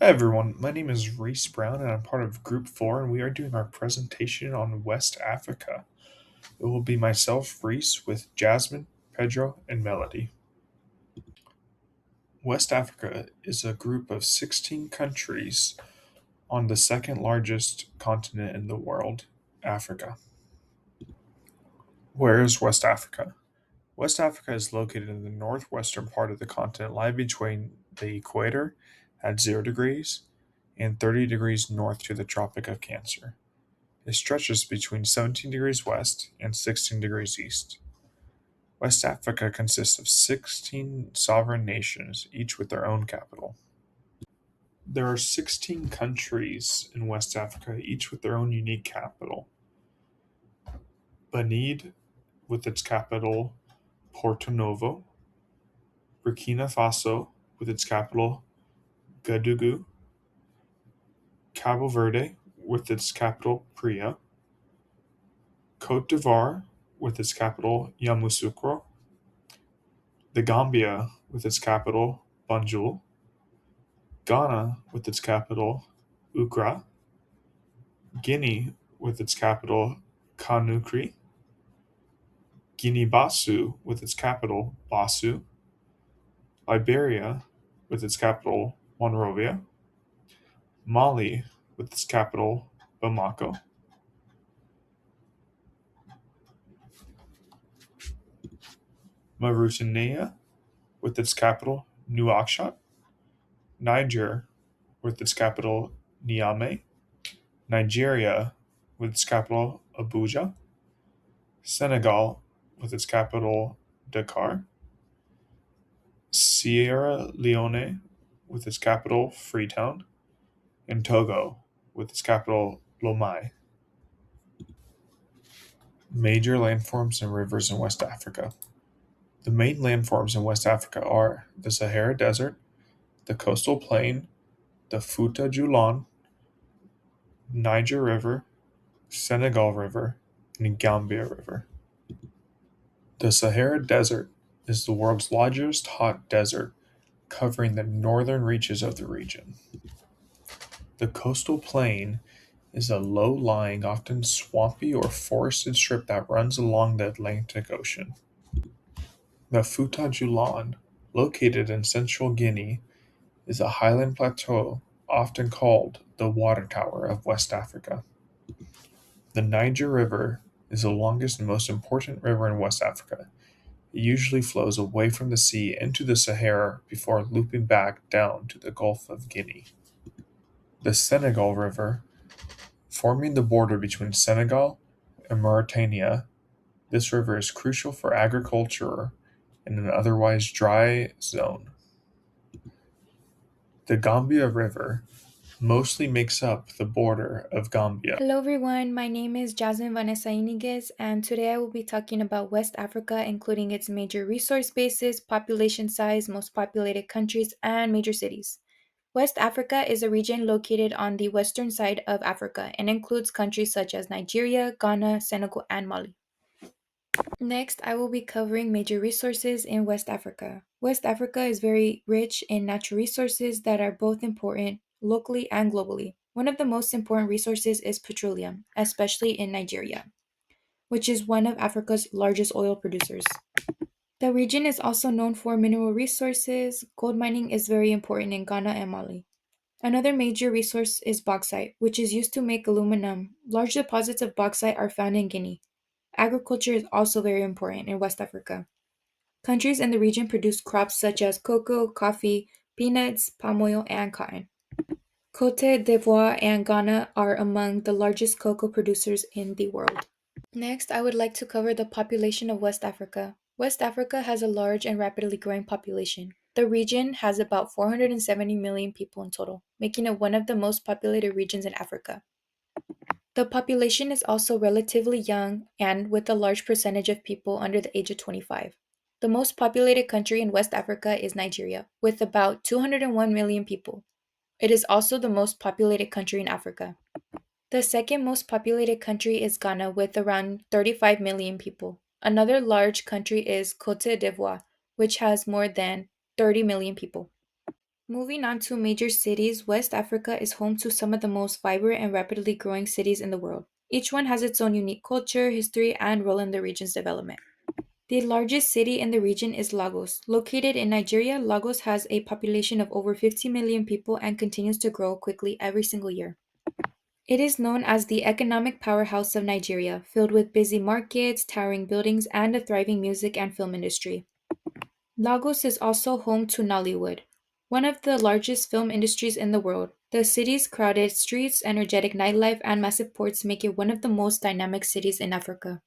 Hi everyone, my name is Reese Brown and I'm part of Group 4 and we are doing our presentation on West Africa. It will be myself, Reese, with Jasmine, Pedro, and Melody. West Africa is a group of 16 countries on the second largest continent in the world, Africa. Where is West Africa? West Africa is located in the northwestern part of the continent, lying between the equator at 0 degrees and 30 degrees north to the Tropic of Cancer. It stretches between 17 degrees west and 16 degrees east. West Africa consists of 16 sovereign nations, each with their own capital. There are 16 countries in West Africa, each with their own unique capital. Benin, with its capital Porto Novo, Burkina Faso, with its capital Gadugu, Cabo Verde, with its capital Praia, Cote d'Ivoire, with its capital Yamoussoukro, The Gambia, with its capital Banjul, Ghana, with its capital Accra, Guinea, with its capital Conakry, Guinea-Bissau, with its capital Basu, Liberia, with its capital Monrovia, Mali, with its capital Bamako, Mauritania, with its capital Nouakchott, Niger, with its capital Niamey, Nigeria, with its capital Abuja, Senegal, with its capital Dakar, Sierra Leone, with its capital Freetown, and Togo, with its capital Lomé. Major landforms and rivers in West Africa. The main landforms in West Africa are the Sahara Desert, the coastal plain, the Fouta Djallon, Niger River, Senegal River, and Gambia River. The Sahara Desert is the world's largest hot desert, covering the northern reaches of the region. The coastal plain is a low-lying, often swampy or forested strip that runs along the Atlantic Ocean. The Fouta Djallon, located in central Guinea, is a highland plateau often called the Water Tower of West Africa. The Niger River is the longest and most important river in West Africa. It usually flows away from the sea into the Sahara before looping back down to the Gulf of Guinea. The Senegal River, forming the border between Senegal and Mauritania, this river is crucial for agriculture in an otherwise dry zone. The Gambia River mostly makes up the border of Gambia. Hello everyone, my name is Jasmine Vanessa Iniguez, and today I will be talking about West Africa, including its major resource bases, population size, most populated countries, and major cities. West Africa is a region located on the western side of Africa and includes countries such as Nigeria, Ghana, Senegal, and Mali. Next, I will be covering major resources in West Africa. West Africa is very rich in natural resources that are both important locally and globally. One of the most important resources is petroleum, especially in Nigeria, which is one of Africa's largest oil producers. The region is also known for mineral resources. Gold mining is very important in Ghana and Mali. Another major resource is bauxite, which is used to make aluminum. Large deposits of bauxite are found in Guinea. Agriculture is also very important in West Africa. Countries in the region produce crops such as cocoa, coffee, peanuts, palm oil, and cotton. Cote d'Ivoire and Ghana are among the largest cocoa producers in the world. Next, I would like to cover the population of West Africa. West Africa has a large and rapidly growing population. The region has about 470 million people in total, making it one of the most populated regions in Africa. The population is also relatively young and with a large percentage of people under the age of 25. The most populated country in West Africa is Nigeria, with about 201 million people. It is also the most populated country in Africa. The second most populated country is Ghana, with around 35 million people. Another large country is Cote d'Ivoire, which has more than 30 million people. Moving on to major cities, West Africa is home to some of the most vibrant and rapidly growing cities in the world. Each one has its own unique culture, history, and role in the region's development. The largest city in the region is Lagos. Located in Nigeria, Lagos has a population of over 50 million people and continues to grow quickly every single year. It is known as the economic powerhouse of Nigeria, filled with busy markets, towering buildings, and a thriving music and film industry. Lagos is also home to Nollywood, one of the largest film industries in the world. The city's crowded streets, energetic nightlife, and massive ports make it one of the most dynamic cities in Africa.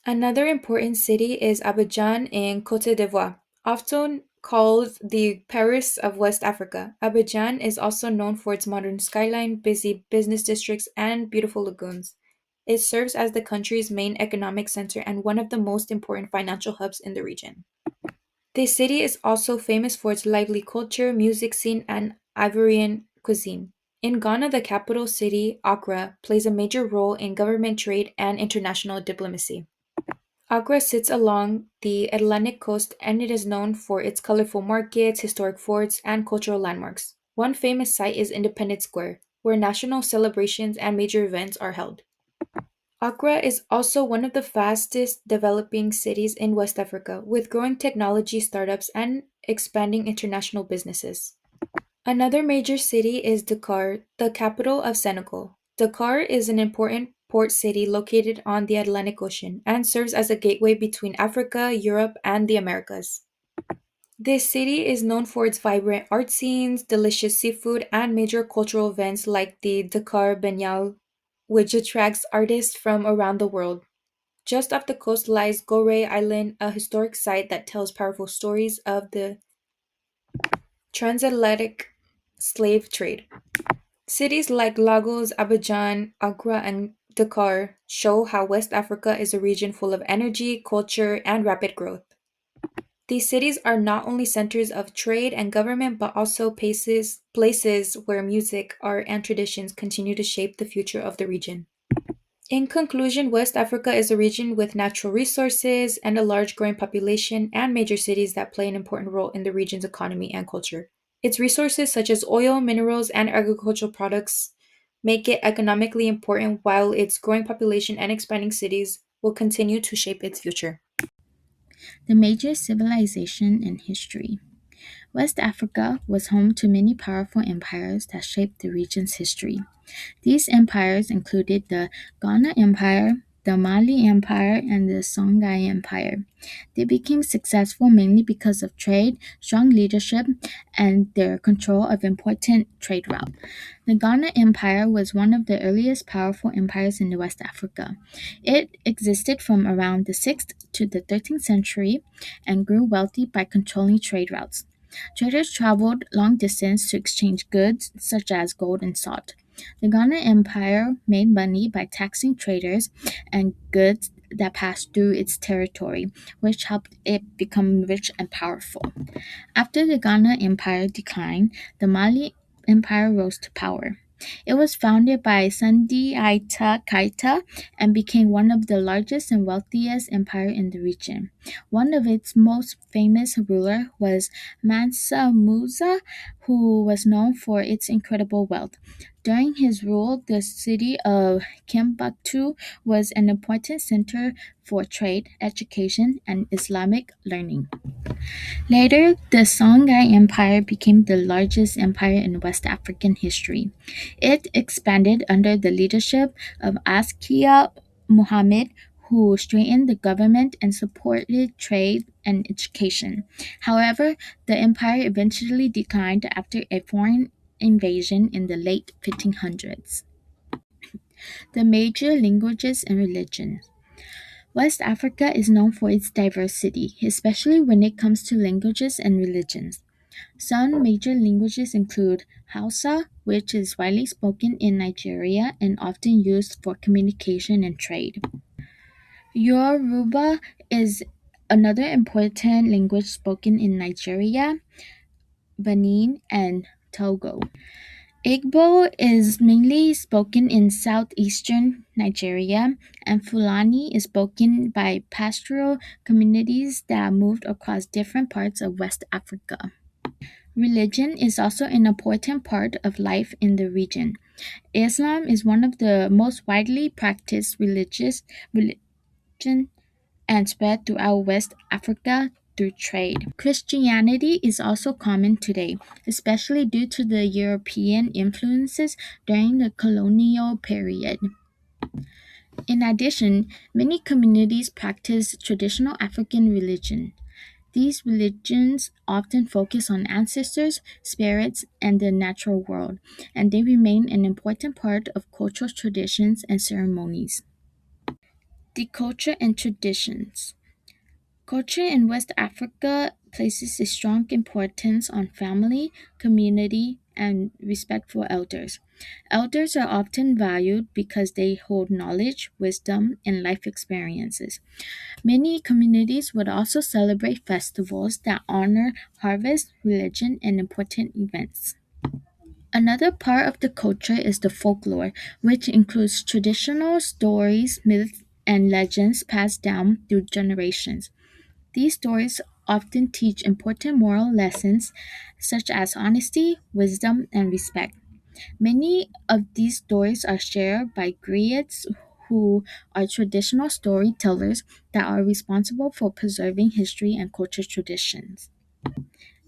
Another important city is Abidjan in Cote d'Ivoire, often called the Paris of West Africa. Abidjan is also known for its modern skyline, busy business districts, and beautiful lagoons. It serves as the country's main economic center and one of the most important financial hubs in the region. The city is also famous for its lively culture, music scene, and Ivorian cuisine. In Ghana, the capital city, Accra, plays a major role in government trade and international diplomacy. Accra sits along the Atlantic coast and it is known for its colorful markets, historic forts, and cultural landmarks. One famous site is Independence Square, where national celebrations and major events are held. Accra is also one of the fastest developing cities in West Africa, with growing technology startups and expanding international businesses. Another major city is Dakar, the capital of Senegal. Dakar is an important port city located on the Atlantic Ocean and serves as a gateway between Africa, Europe, and the Americas. This city is known for its vibrant art scenes, delicious seafood, and major cultural events like the Dakar Biennale, which attracts artists from around the world. Just off the coast lies Gorée Island, a historic site that tells powerful stories of the transatlantic slave trade. Cities like Lagos, Abidjan, Accra, and Dakar show how West Africa is a region full of energy, culture, and rapid growth. These cities are not only centers of trade and government, but also places where music, art, and traditions continue to shape the future of the region. In conclusion, West Africa is a region with natural resources and a large growing population and major cities that play an important role in the region's economy and culture. Its resources, such as oil, minerals, and agricultural products, make it economically important, while its growing population and expanding cities will continue to shape its future. The major civilization in history. West Africa was home to many powerful empires that shaped the region's history. These empires included the Ghana Empire, the Mali Empire, and the Songhai Empire. They became successful mainly because of trade, strong leadership, and their control of important trade routes. The Ghana Empire was one of the earliest powerful empires in West Africa. It existed from around the 6th to the 13th century and grew wealthy by controlling trade routes. Traders traveled long distance to exchange goods such as gold and salt. The Ghana Empire made money by taxing traders and goods that passed through its territory, which helped it become rich and powerful. After the Ghana Empire declined, the Mali Empire rose to power. It was founded by Sandi Aita Kaita and became one of the largest and wealthiest empire in the region. One of its most famous ruler was Mansa Musa, who was known for its incredible wealth. During his rule, the city of Timbuktu was an important center for trade, education, and Islamic learning. Later, the Songhai Empire became the largest empire in West African history. It expanded under the leadership of Askia Muhammad, who strengthened the government and supported trade and education. However, the empire eventually declined after a foreign invasion in the late 1500s. The major languages and religions. West Africa is known for its diversity, especially when it comes to languages and religions. Some major languages include Hausa, which is widely spoken in Nigeria and often used for communication and trade. Yoruba is another important language spoken in Nigeria, Benin, and Togo. Igbo is mainly spoken in southeastern Nigeria, and Fulani is spoken by pastoral communities that moved across different parts of West Africa. Religion is also an important part of life in the region. Islam is one of the most widely practiced religion and spread throughout West Africa through trade. Christianity is also common today, especially due to the European influences during the colonial period. In addition, many communities practice traditional African religion. These religions often focus on ancestors, spirits, and the natural world, and they remain an important part of cultural traditions and ceremonies. The culture and traditions. Culture in West Africa places a strong importance on family, community, and respect for elders. Elders are often valued because they hold knowledge, wisdom, and life experiences. Many communities would also celebrate festivals that honor harvest, religion, and important events. Another part of the culture is the folklore, which includes traditional stories, myths, and legends passed down through generations. These stories often teach important moral lessons such as honesty, wisdom, and respect. Many of these stories are shared by griots who are traditional storytellers that are responsible for preserving history and culture traditions.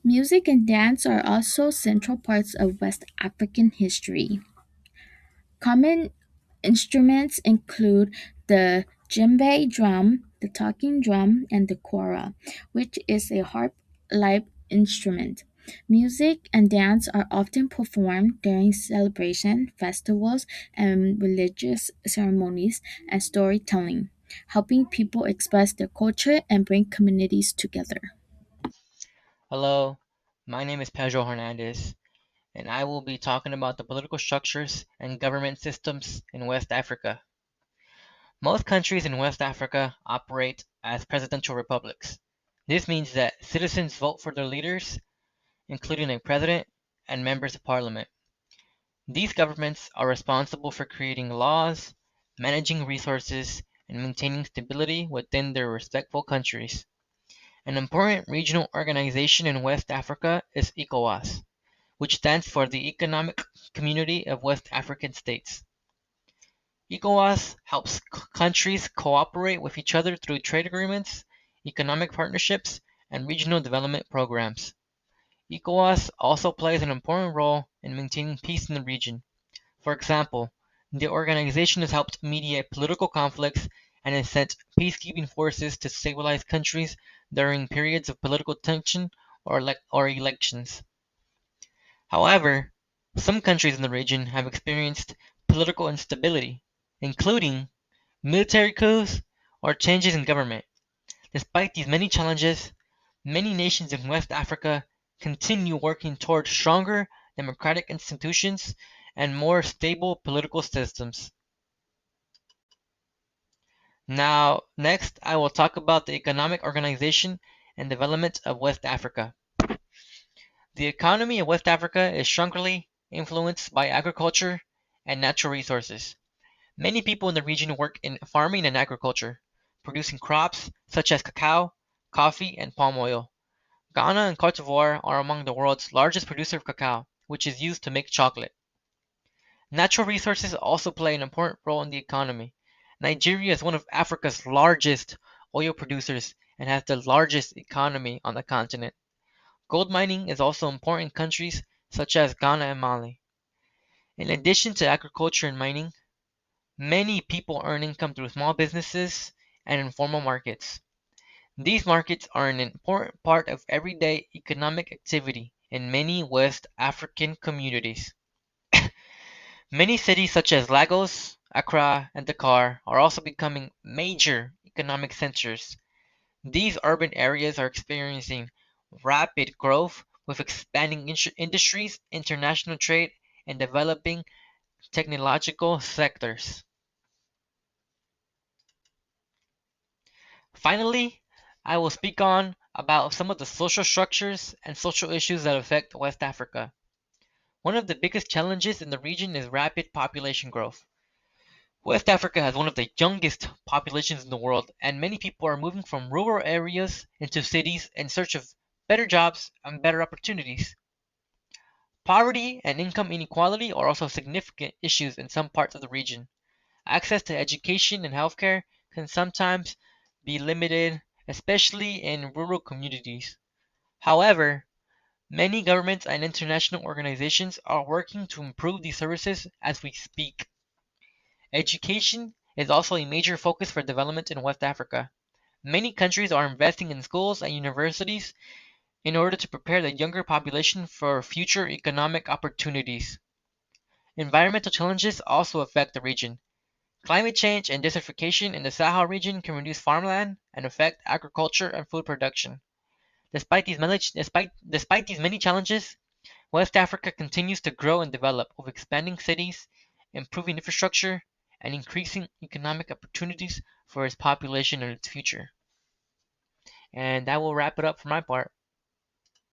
Music and dance are also central parts of West African history. Common instruments include the djembe drum, the talking drum, and the kora, which is a harp-like instrument. Music and dance are often performed during celebration, festivals, and religious ceremonies and storytelling, helping people express their culture and bring communities together. Hello, my name is Pedro Hernandez, and I will be talking about the political structures and government systems in West Africa. Most countries in West Africa operate as presidential republics. This means that citizens vote for their leaders, including a president and members of parliament. These governments are responsible for creating laws, managing resources, and maintaining stability within their respective countries. An important regional organization in West Africa is ECOWAS, which stands for the Economic Community of West African States. ECOWAS helps countries cooperate with each other through trade agreements, economic partnerships, and regional development programs. ECOWAS also plays an important role in maintaining peace in the region. For example, the organization has helped mediate political conflicts and has sent peacekeeping forces to stabilize countries during periods of political tension or elections. However, some countries in the region have experienced political instability, including military coups or changes in government. Despite these many challenges, many nations in West Africa continue working toward stronger democratic institutions and more stable political systems. Now, next, I will talk about the economic organization and development of West Africa. The economy of West Africa is strongly influenced by agriculture and natural resources. Many people in the region work in farming and agriculture, producing crops such as cacao, coffee, and palm oil. Ghana and Cote d'Ivoire are among the world's largest producers of cacao, which is used to make chocolate. Natural resources also play an important role in the economy. Nigeria is one of Africa's largest oil producers and has the largest economy on the continent. Gold mining is also important in countries such as Ghana and Mali. In addition to agriculture and mining, many people earn income through small businesses and informal markets. These markets are an important part of everyday economic activity in many West African communities. Many cities such as Lagos, Accra, and Dakar are also becoming major economic centers. These urban areas are experiencing rapid growth with expanding industries, international trade, and developing technological sectors. Finally, I will speak on about some of the social structures and social issues that affect West Africa. One of the biggest challenges in the region is rapid population growth. West Africa has one of the youngest populations in the world, and many people are moving from rural areas into cities in search of better jobs and better opportunities. Poverty and income inequality are also significant issues in some parts of the region. Access to education and healthcare can sometimes be limited, especially in rural communities. However, many governments and international organizations are working to improve these services as we speak. Education is also a major focus for development in West Africa. Many countries are investing in schools and universities in order to prepare the younger population for future economic opportunities. Environmental challenges also affect the region. Climate change and desertification in the Sahel region can reduce farmland and affect agriculture and food production. Despite these many challenges, West Africa continues to grow and develop with expanding cities, improving infrastructure, and increasing economic opportunities for its population and its future. And that will wrap it up for my part.